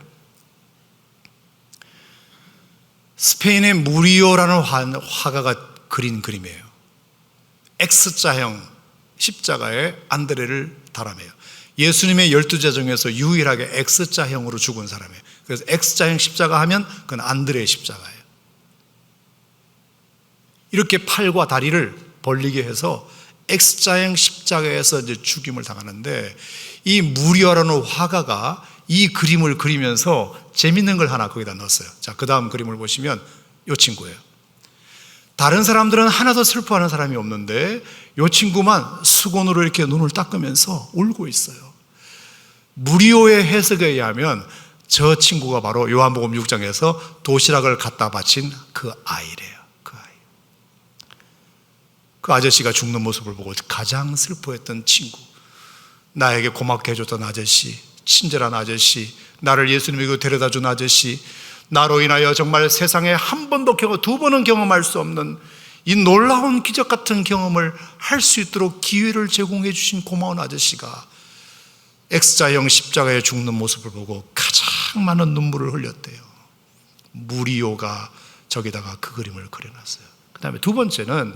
스페인의 무리오라는 화가가 그린 그림이에요. X자형 십자가에 안드레를 달아매요. 예수님의 12제자 중에서 유일하게 X자형으로 죽은 사람이에요. 그래서 X자형 십자가 하면 그건 안드레의 십자가예요. 이렇게 팔과 다리를 벌리게 해서 X자형 십자가에서 이제 죽임을 당하는데, 이 무리오라는 화가가 이 그림을 그리면서 재밌는 걸 하나 거기다 넣었어요. 자, 그 다음 그림을 보시면 이 친구예요. 다른 사람들은 하나도 슬퍼하는 사람이 없는데 이 친구만 수건으로 이렇게 눈을 닦으면서 울고 있어요. 무리오의 해석에 의하면 저 친구가 바로 요한복음 6장에서 도시락을 갖다 바친 그 아이래요. 그 아이. 그 아저씨가 죽는 모습을 보고 가장 슬퍼했던 친구, 나에게 고맙게 해줬던 아저씨, 친절한 아저씨, 나를 예수님에게 데려다 준 아저씨, 나로 인하여 정말 세상에 한 번도 두 번은 경험할 수 없는 이 놀라운 기적 같은 경험을 할 수 있도록 기회를 제공해 주신 고마운 아저씨가 X자형 십자가에 죽는 모습을 보고 가장 많은 눈물을 흘렸대요. 무리오가 저기다가 그 그림을 그려놨어요. 그 다음에 두 번째는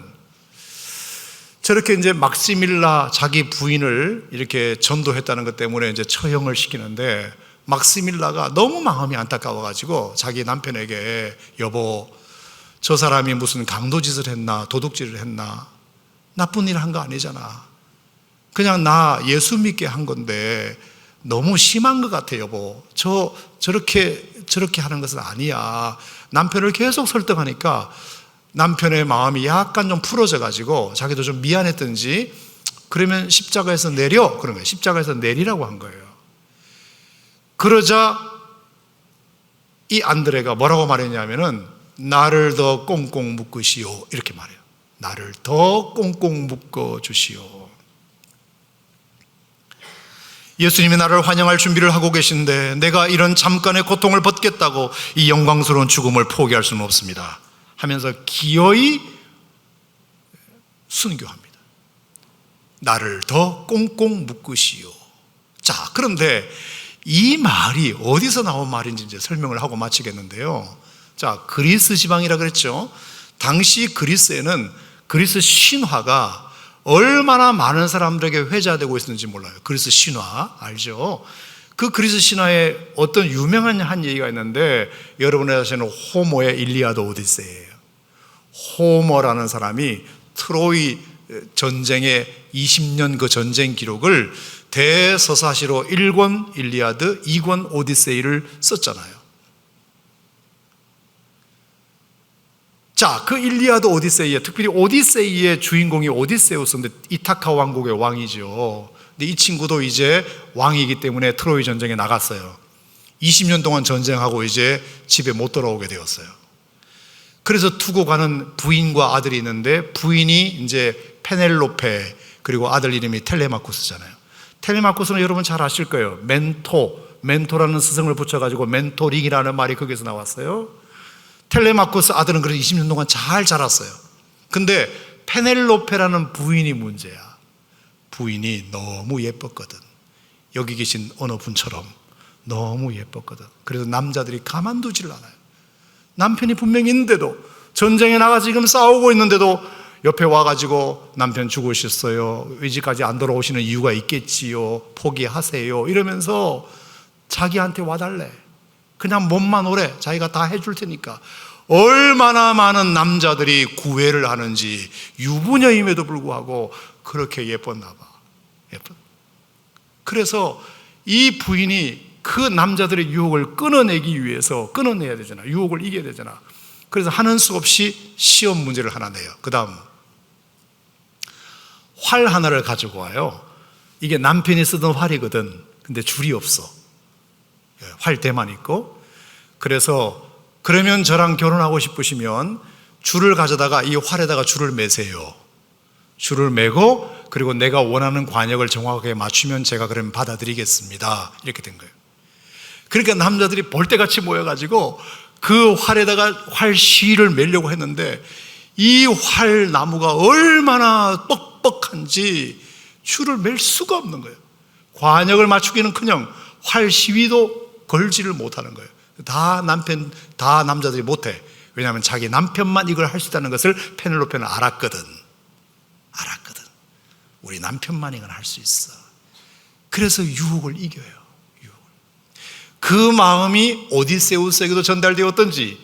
저렇게 이제 막시밀라 자기 부인을 이렇게 전도했다는 것 때문에 이제 처형을 시키는데, 막시밀라가 너무 마음이 안타까워가지고 자기 남편에게, 여보, 저 사람이 무슨 강도짓을 했나 도둑질을 했나, 나쁜 일 한 거 아니잖아. 그냥 나 예수 믿게 한 건데 너무 심한 것 같아, 여보. 저렇게 하는 것은 아니야. 남편을 계속 설득하니까 남편의 마음이 약간 좀 풀어져가지고 자기도 좀 미안했던지, 그러면 십자가에서 내려, 그런 거예요. 십자가에서 내리라고 한 거예요. 그러자 이 안드레가 뭐라고 말했냐면은 나를 더 꽁꽁 묶으시오, 이렇게 말해요. 나를 더 꽁꽁 묶어 주시오. 예수님이 나를 환영할 준비를 하고 계신데 내가 이런 잠깐의 고통을 벗겠다고 이 영광스러운 죽음을 포기할 수는 없습니다 하면서 기어이 순교합니다. 나를 더 꽁꽁 묶으시오. 자, 그런데 이 말이 어디서 나온 말인지 이제 설명을 하고 마치겠는데요. 자, 그리스 지방이라 그랬죠. 당시 그리스에는 그리스 신화가 얼마나 많은 사람들에게 회자되고 있었는지 몰라요. 그리스 신화 알죠? 그 그리스 신화에 어떤 유명한 한 얘기가 있는데, 여러분이 아시는 호모의 일리아드 오디세이예요. 호모라는 사람이 트로이 전쟁의 20년 그 전쟁 기록을 대서사시로 1권 일리아드, 2권 오디세이를 썼잖아요. 자, 그 일리아드 오디세이에, 특별히 오디세이의 주인공이 오디세우스인데 이타카 왕국의 왕이죠. 근데 이 친구도 이제 왕이기 때문에 트로이 전쟁에 나갔어요. 20년 동안 전쟁하고 이제 집에 못 돌아오게 되었어요. 그래서 두고 가는 부인과 아들이 있는데, 부인이 이제 페넬로페, 그리고 아들 이름이 텔레마쿠스잖아요. 텔레마쿠스는 여러분 잘 아실 거예요. 멘토라는 스승을 붙여가지고 멘토링이라는 말이 거기서 나왔어요. 텔레마쿠스 아들은 그래서 20년 동안 잘 자랐어요. 근데 페넬로페라는 부인이 문제야. 부인이 너무 예뻤거든. 여기 계신 어느 분처럼 너무 예뻤거든. 그래서 남자들이 가만두질 않아요. 남편이 분명히 있는데도, 전쟁에 나가 지금 싸우고 있는데도 옆에 와가지고 남편 죽으셨어요, 이제까지 안 돌아오시는 이유가 있겠지요, 포기하세요 이러면서 자기한테 와달래. 그냥 몸만 오래, 자기가 다 해줄 테니까. 얼마나 많은 남자들이 구애를 하는지, 유부녀임에도 불구하고 그렇게 예뻤나 봐. 그래서 이 부인이 그 남자들의 유혹을 끊어내기 위해서, 끊어내야 되잖아, 유혹을 이겨야 되잖아. 그래서 하는 수 없이 시험 문제를 하나 내요. 그 다음 활 하나를 가지고 와요. 이게 남편이 쓰던 활이거든. 근데 줄이 없어. 활대만 있고. 그래서 그러면 저랑 결혼하고 싶으시면 줄을 가져다가 이 활에다가 줄을 매세요. 줄을 매고, 그리고 내가 원하는 관역을 정확하게 맞추면 제가 그러면 받아들이겠습니다. 이렇게 된 거예요. 그러니까 남자들이 볼때같이 모여가지고 그 활에다가 활 시를 매려고 했는데, 이 활 나무가 얼마나 뻑뻑한지 줄을 맬 수가 없는 거예요. 관역을 맞추기는커녕 활 시위도 걸지를 못하는 거예요. 다 남자들이 못해. 왜냐하면 자기 남편만 이걸 할 수 있다는 것을 페넬로페는 알았거든. 우리 남편만 이건 할 수 있어. 그래서 유혹을 이겨요. 그 마음이 오디세우스에게도 전달되었던지,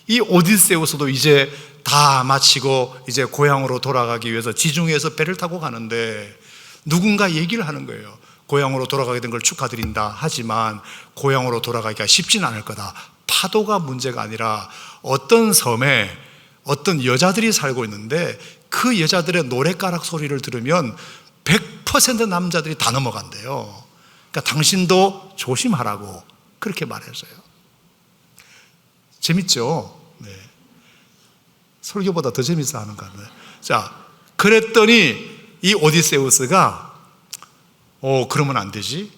이 오디세우스도 이제 다 마치고 이제 고향으로 돌아가기 위해서 지중해에서 배를 타고 가는데, 누군가 얘기를 하는 거예요. 고향으로 돌아가게 된 걸 축하드린다. 하지만 고향으로 돌아가기가 쉽지는 않을 거다. 파도가 문제가 아니라 어떤 섬에 어떤 여자들이 살고 있는데, 그 여자들의 노랫가락 소리를 들으면 100% 남자들이 다 넘어간대요. 그러니까 당신도 조심하라고 그렇게 말했어요. 재밌죠? 네. 설교보다 더 재밌어 하는 거 같네. 자, 그랬더니 이 오디세우스가 그러면 안 되지.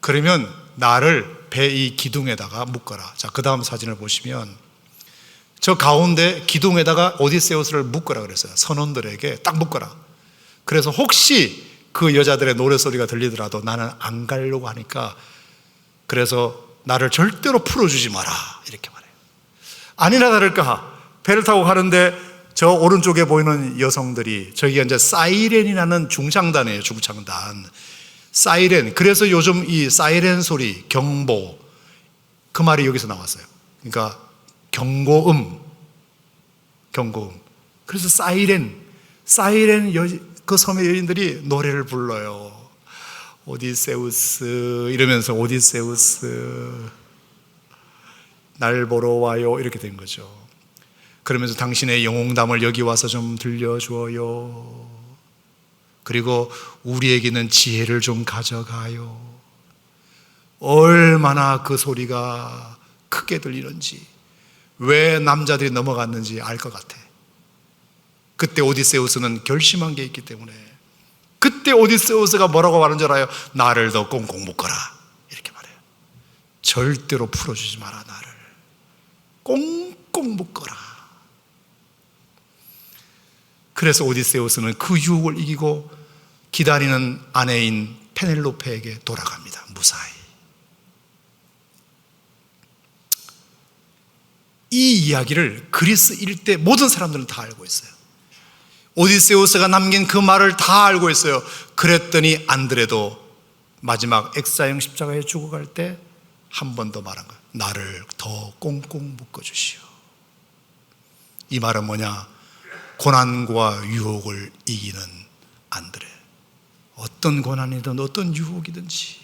그러면 나를 배 이 기둥에다가 묶어라. 자, 그 다음 사진을 보시면 저 가운데 기둥에다가 오디세우스를 묶어라 그랬어요. 선원들에게 딱 묶어라. 그래서 혹시 그 여자들의 노래소리가 들리더라도 나는 안 가려고 하니까, 그래서 나를 절대로 풀어주지 마라 이렇게 말해요. 아니나 다를까, 배를 타고 가는데 저 오른쪽에 보이는 여성들이, 저기가 이제 사이렌이라는 중창단이에요. 중창단 사이렌. 그래서 요즘 이 사이렌 소리, 경보, 그 말이 여기서 나왔어요. 그러니까 경고음. 그래서 사이렌 그 섬의 여인들이 노래를 불러요. 오디세우스 이러면서, 오디세우스 날 보러 와요 이렇게 된 거죠. 그러면서 당신의 영웅담을 여기 와서 좀 들려줘요. 그리고 우리에게는 지혜를 좀 가져가요. 얼마나 그 소리가 크게 들리는지, 왜 남자들이 넘어갔는지 알 것 같아. 그때 오디세우스는 결심한 게 있기 때문에. 그때 오디세우스가 뭐라고 말하는 줄 알아요? 나를 더 꽁꽁 묶어라 이렇게 말해요. 절대로 풀어주지 마라. 나를 꽁꽁 묶어라. 그래서 오디세우스는 그 유혹을 이기고 기다리는 아내인 페넬로페에게 돌아갑니다. 무사히. 이 이야기를 그리스 일대 모든 사람들은 다 알고 있어요. 오디세우스가 남긴 그 말을 다 알고 있어요. 그랬더니 안드레도 마지막 엑사형 십자가에 죽어갈 때 한 번 더 말한 거예요. 나를 더 꽁꽁 묶어주시오. 이 말은 뭐냐? 고난과 유혹을 이기는 안드레. 어떤 고난이든 어떤 유혹이든지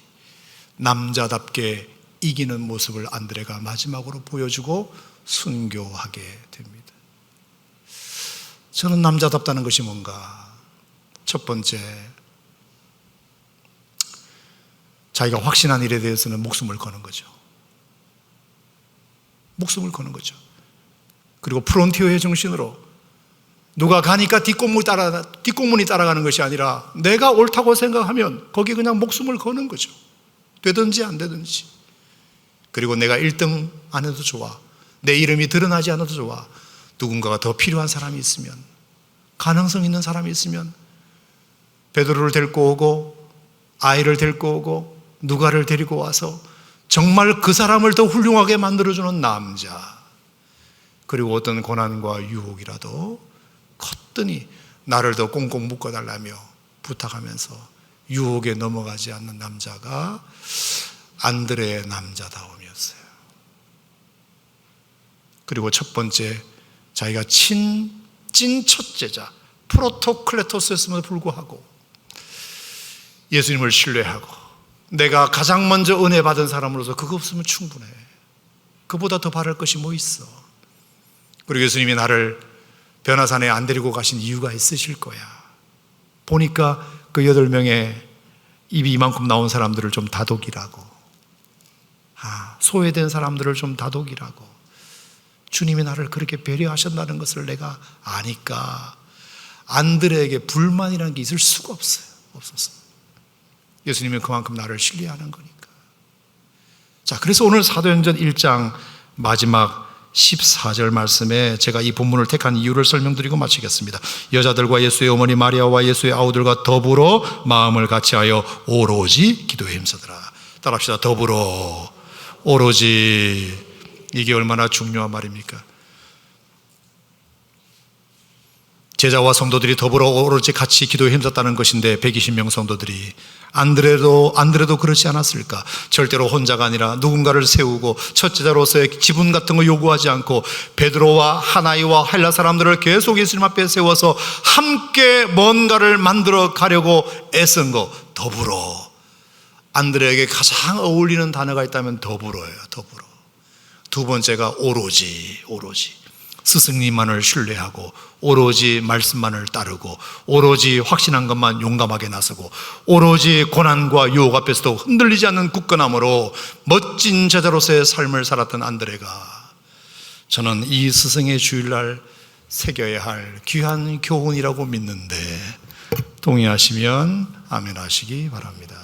남자답게 이기는 모습을 안드레가 마지막으로 보여주고 순교하게 됩니다. 저는 남자답다는 것이 뭔가? 첫 번째, 자기가 확신한 일에 대해서는 목숨을 거는 거죠. 목숨을 거는 거죠. 그리고 프론티어의 정신으로 누가 가니까 뒷공문이 따라가는 것이 아니라 내가 옳다고 생각하면 거기 그냥 목숨을 거는 거죠. 되든지 안 되든지. 그리고 내가 1등 안 해도 좋아. 내 이름이 드러나지 않아도 좋아. 누군가가 더 필요한 사람이 있으면, 가능성 있는 사람이 있으면 베드로를 데리고 오고 아이를 데리고 오고 누가를 데리고 와서 정말 그 사람을 더 훌륭하게 만들어주는 남자. 그리고 어떤 고난과 유혹이라도 거뜬히 나를 더 꽁꽁 묶어달라며 부탁하면서 유혹에 넘어가지 않는 남자가 안드레의 남자다움이었어요. 그리고 첫 번째, 자기가 찐 첫째자 프로토클레토스였음에도 불구하고 예수님을 신뢰하고 내가 가장 먼저 은혜 받은 사람으로서 그거 없으면 충분해. 그보다 더 바랄 것이 뭐 있어. 그리고 예수님이 나를 변화산에 안 데리고 가신 이유가 있으실 거야. 보니까 그 8명의 입이 이만큼 나온 사람들을 좀 다독이라고, 소외된 사람들을 좀 다독이라고, 주님이 나를 그렇게 배려하셨다는 것을 내가 아니까 안드레에게 불만이라는 게 있을 수가 없었어요. 예수님은 그만큼 나를 신뢰하는 거니까. 자, 그래서 오늘 사도행전 1장 마지막 14절 말씀에 제가 이 본문을 택한 이유를 설명드리고 마치겠습니다. 여자들과 예수의 어머니 마리아와 예수의 아우들과 더불어 마음을 같이하여 오로지 기도에 힘쓰더라. 따라합시다. 더불어, 오로지. 이게 얼마나 중요한 말입니까? 제자와 성도들이 더불어 오로지 같이 기도에 힘썼다는 것인데 120명 성도들이 안드레도 그렇지 않았을까? 절대로 혼자가 아니라 누군가를 세우고 첫 제자로서의 지분 같은 거 요구하지 않고 베드로와 하나이와 헬라 사람들을 계속 예수님 앞에 세워서 함께 뭔가를 만들어 가려고 애쓴 거. 더불어. 안드레에게 가장 어울리는 단어가 있다면 더불어예요. 더불어. 두 번째가 오로지. 스승님만을 신뢰하고 오로지 말씀만을 따르고 오로지 확신한 것만 용감하게 나서고 오로지 고난과 유혹 앞에서도 흔들리지 않는 굳건함으로 멋진 제자로서의 삶을 살았던 안드레가, 저는 이 스승의 주일날 새겨야 할 귀한 교훈이라고 믿는데 동의하시면 아멘 하시기 바랍니다.